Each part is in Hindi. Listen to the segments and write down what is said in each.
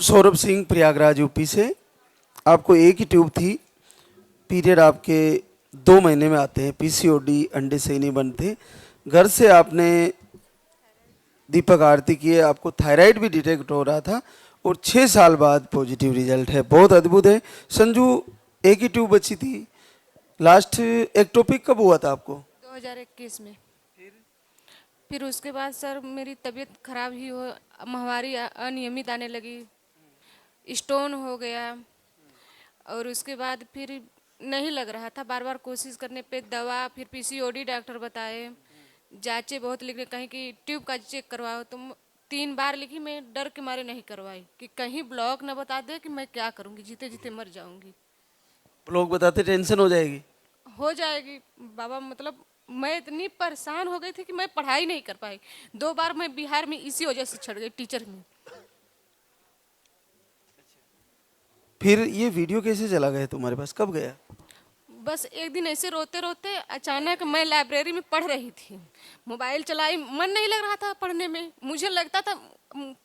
सौरभ सिंह प्रयागराज यूपी से। आपको एक ही ट्यूब थी, पीरियड आपके 2 महीने में आते हैं, पीसीओडी अंडे से ही नहीं बनते। घर से आपने दीपक आरती किए, आपको थायराइड भी डिटेक्ट हो रहा था और 6 साल बाद पॉजिटिव रिजल्ट है, बहुत अद्भुत है। संजू, एक ही ट्यूब बची थी, लास्ट एक्टोपिक कब हुआ था आपको? 2021 में। फिर उसके बाद सर मेरी तबीयत खराब ही हो, माहवारी अनियमित आने लगी, स्टोन हो गया। और उसके बाद फिर नहीं लग रहा था, बार बार कोशिश करने पे दवा, फिर पीसीओडी डॉक्टर बताए, जांचें बहुत लिख रहे, कहीं की ट्यूब का चेक करवाओ, तो 3 बार लिखी। मैं डर के मारे नहीं करवाई कि कहीं ब्लॉक न बता दे कि मैं क्या करूँगी, जीते जीते मर जाऊँगी। लोग बताते टेंशन हो जाएगी। हो जाएगी बाबा, मतलब मैं इतनी परेशान हो गई थी कि मैं पढ़ाई नहीं कर पाई। 2 बार मैं बिहार में इसी वजह से छड़ गई, टीचर में। फिर ये वीडियो कैसे चला गया तुम्हारे पास, कब गया? बस एक दिन ऐसे रोते रोते अचानक मैं लाइब्रेरी में पढ़ रही थी, मोबाइल चलाई, मन नहीं लग रहा था पढ़ने में। मुझे लगता था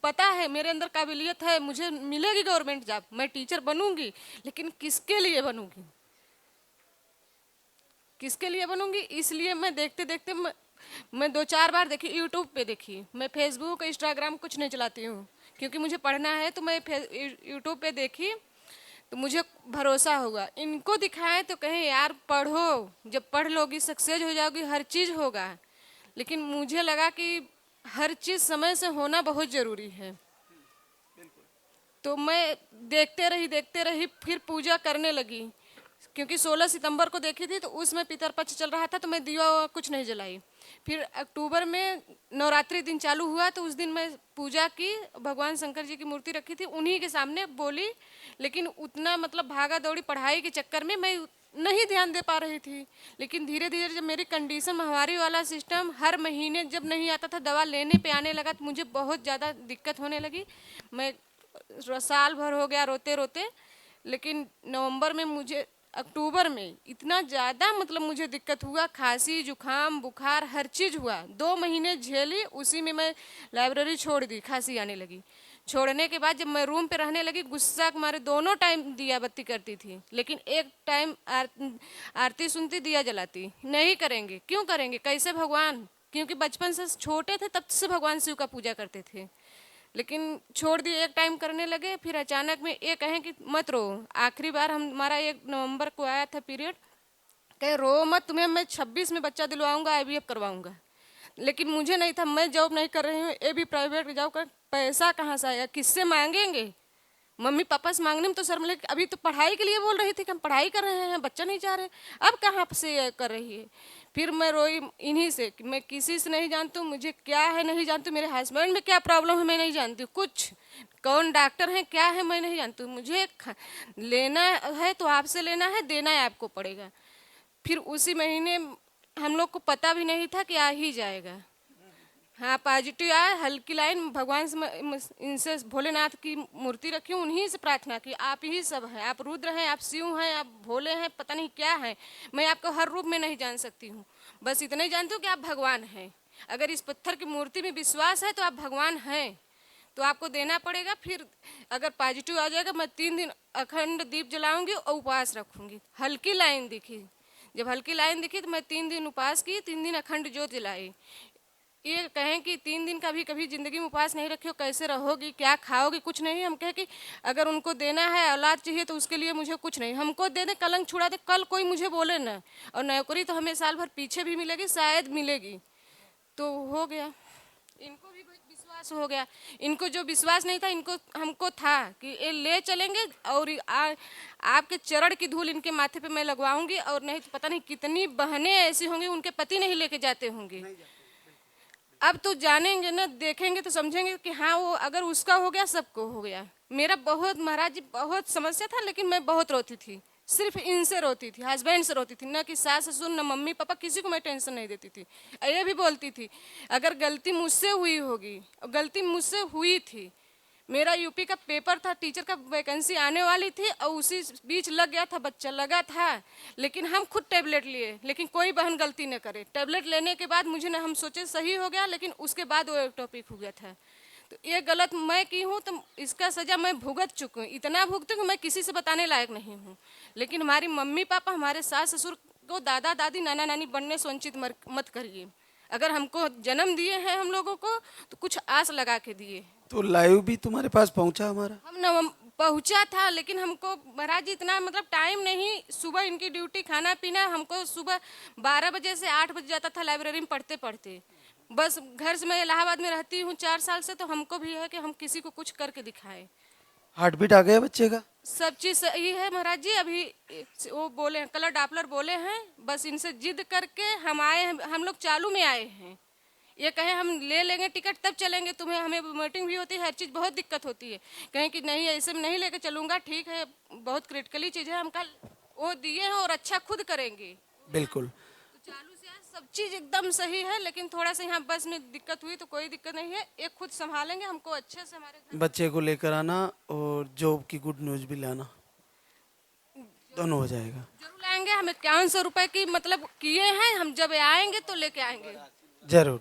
पता है मेरे अंदर काबिलियत है, मुझे मिलेगी गवर्नमेंट जॉब, मैं टीचर बनूंगी, लेकिन किसके लिए बनूंगी, किसके लिए बनूंगी। इसलिए मैं देखते देखते मैं 2-4 बार देखी, यूट्यूब पे देखी। मैं फेसबुक इंस्टाग्राम कुछ नहीं चलाती हूँ, क्योंकि मुझे पढ़ना है। तो मैं यूट्यूब पे देखी, तो मुझे भरोसा होगा। इनको दिखाएं तो कहें यार पढ़ो, जब पढ़ लोगी सक्सेस हो जाओगी, हर चीज़ होगा। लेकिन मुझे लगा कि हर चीज़ समय से होना बहुत ज़रूरी है। तो मैं देखते रही, फिर पूजा करने लगी, क्योंकि 16 सितंबर को देखी थी, तो उसमें पितरपक्ष चल रहा था, तो मैं दिया कुछ नहीं जलाई। फिर अक्टूबर में नवरात्रि दिन चालू हुआ, तो उस दिन मैं पूजा की, भगवान शंकर जी की मूर्ति रखी थी, उन्हीं के सामने बोली। लेकिन उतना मतलब भागा दौड़ी पढ़ाई के चक्कर में मैं नहीं ध्यान दे पा रही थी। लेकिन धीरे धीरे जब मेरी कंडीशन, माहवारी वाला सिस्टम हर महीने जब नहीं आता था, दवा लेने पे आने लगा, तो मुझे बहुत ज़्यादा दिक्कत होने लगी। मैं साल भर हो गया रोते रोते। लेकिन नवंबर में मुझे, अक्टूबर में इतना ज़्यादा मतलब मुझे दिक्कत हुआ, खांसी जुकाम बुखार हर चीज़ हुआ। 2 महीने झेली, उसी में मैं लाइब्रेरी छोड़ दी, खांसी आने लगी। छोड़ने के बाद जब मैं रूम पे रहने लगी, गुस्सा के मारे दोनों टाइम दिया बत्ती करती थी, लेकिन एक टाइम आरती सुनती, दिया जलाती नहीं। करेंगे क्यों करेंगे, कैसे भगवान, क्योंकि बचपन से छोटे थे तब से भगवान शिव का पूजा करते थे। लेकिन छोड़ दिए, एक टाइम करने लगे। फिर अचानक में ये कहें कि मत रो। आखिरी बार हमारा 1 नवंबर को आया था पीरियड, कहे रो मत, तुम्हें मैं 26 में बच्चा दिलवाऊंगा, आईवीएफ करवाऊंगा। लेकिन मुझे नहीं था, मैं जॉब नहीं कर रही हूँ, ये भी प्राइवेट जॉब कर, पैसा कहाँ से आएगा, किससे मांगेंगे। मम्मी पापा से मांगने में तो शर्म लगे। अभी तो पढ़ाई के लिए बोल रही थी कि हम पढ़ाई कर रहे हैं, बच्चा नहीं चाह रहे, अब कहाँ से ये कर रही है। फिर मैं रोई इन्हीं से कि मैं किसी से नहीं जानती हूँ, मुझे क्या है नहीं जानती हूँ, मेरे हस्बैंड में क्या प्रॉब्लम है मैं नहीं जानती हूँ, कुछ कौन डॉक्टर है क्या है मैं नहीं जानती हूँ। मुझे लेना है तो आपसे लेना है, देना है आपको पड़ेगा। फिर उसी महीने हम लोग को पता भी नहीं था कि आ ही जाएगा। हाँ पॉजिटिव आया, हल्की लाइन, भगवान से इनसे भोलेनाथ की मूर्ति रखी, उन्हीं से प्रार्थना की, आप ही सब हैं, आप रुद्र हैं, आप शिव हैं, आप भोले हैं, पता नहीं क्या हैं। मैं आपको हर रूप में नहीं जान सकती हूँ, बस इतना ही जानती हूँ कि आप भगवान हैं। अगर इस पत्थर की मूर्ति में विश्वास है तो आप भगवान हैं, तो आपको देना पड़ेगा। फिर अगर पॉजिटिव आ जाएगा, मैं 3 दिन अखंड दीप जलाऊंगी और उपवास रखूंगी। हल्की लाइन दिखी, जब हल्की लाइन दिखी तो मैं 3 दिन उपवास की, 3 दिन अखंड ज्योत जलाई। ये कहें कि 3 दिन का भी कभी जिंदगी में उपवास नहीं रखी हो, कैसे रहोगी, क्या खाओगी, कुछ नहीं। हम कहें कि अगर उनको देना है, औलाद चाहिए, तो उसके लिए मुझे कुछ नहीं, हमको दे दे, कलंक छुड़ा दे, कल कोई मुझे बोले ना। और नौकरी तो हमें साल भर पीछे भी मिलेगी, शायद मिलेगी। तो हो गया, इनको भी विश्वास हो गया। इनको जो विश्वास नहीं था, इनको हमको था कि ये ले चलेंगे, और आपके चरण की धूल इनके माथे पे मैं लगवाऊंगी। और नहीं तो पता नहीं कितनी बहनें ऐसी होंगी, उनके पति नहीं लेके जाते होंगे। अब तो जानेंगे ना, देखेंगे तो समझेंगे कि हाँ वो अगर उसका हो गया सबको हो गया। मेरा बहुत महाराज जी बहुत समस्या था, लेकिन मैं बहुत रोती थी, सिर्फ इनसे रोती थी, हस्बैंड से रोती थी, ना कि सास ससुर न मम्मी पापा, किसी को मैं टेंशन नहीं देती थी। ये भी बोलती थी अगर गलती मुझसे हुई होगी, और गलती मुझसे हुई थी। मेरा यूपी का पेपर था, टीचर का वैकेंसी आने वाली थी, और उसी बीच लग गया था, बच्चा लगा था। लेकिन हम खुद टैबलेट लिए, लेकिन कोई बहन गलती न करे। टैबलेट लेने के बाद मुझे ना, हम सोचे सही हो गया, लेकिन उसके बाद वो टॉपिक हो गया था। तो ये गलत मैं की हूँ तो इसका सजा मैं भुगत चुकी हूँ, इतना भुगती हूँ कि मैं किसी से बताने लायक नहीं हूँ। लेकिन हमारी मम्मी पापा, हमारे सास ससुर को, दादा दादी, नाना नानी बनने से वंचित मत करिए। अगर हमको जन्म दिए हैं हम लोगों को तो कुछ आस लगा के दिए। तो लाइव भी तुम्हारे पास पहुंचा हमारा? हम न पहुंचा था, लेकिन हमको महाराज जी इतना मतलब टाइम नहीं। सुबह इनकी ड्यूटी, खाना पीना, हमको सुबह 12 बजे से 8 बजे जाता था लाइब्रेरी में पढ़ते पढ़ते। बस घर से, मैं इलाहाबाद में रहती हूँ 4 साल से, तो हमको भी है कि हम किसी को कुछ करके दिखाएं। हार्ट बीट आ गया बच्चे का? सब चीज़ सही है महाराज जी। अभी वो बोले हैं, कलर डॉपलर बोले हैं, बस इनसे जिद करके हम आए हैं। हम लोग चालू में आए हैं, ये कहे हम ले लेंगे टिकट तब चलेंगे, तुम्हें हमें मीटिंग भी होती है, हर चीज़ बहुत दिक्कत होती है। कहें कि नहीं ऐसे में नहीं लेके चलूंगा, ठीक है बहुत क्रिटिकली चीज़ है, हम कल वो दिए हैं और अच्छा खुद करेंगे। बिल्कुल। तो चालू से आज सब चीज़ एकदम सही है, लेकिन थोड़ा सा यहाँ बस में दिक्कत हुई, तो कोई दिक्कत नहीं है, ये खुद संभालेंगे हमको अच्छे से। हमारे घर बच्चे को लेकर आना और जॉब की गुड न्यूज़ भी लाना, दोनों हो जाएगा। जरूर लाएंगे। हम 5100 रुपए की मतलब किए हैं, हम जब आएंगे तो लेके आएंगे। जरूर।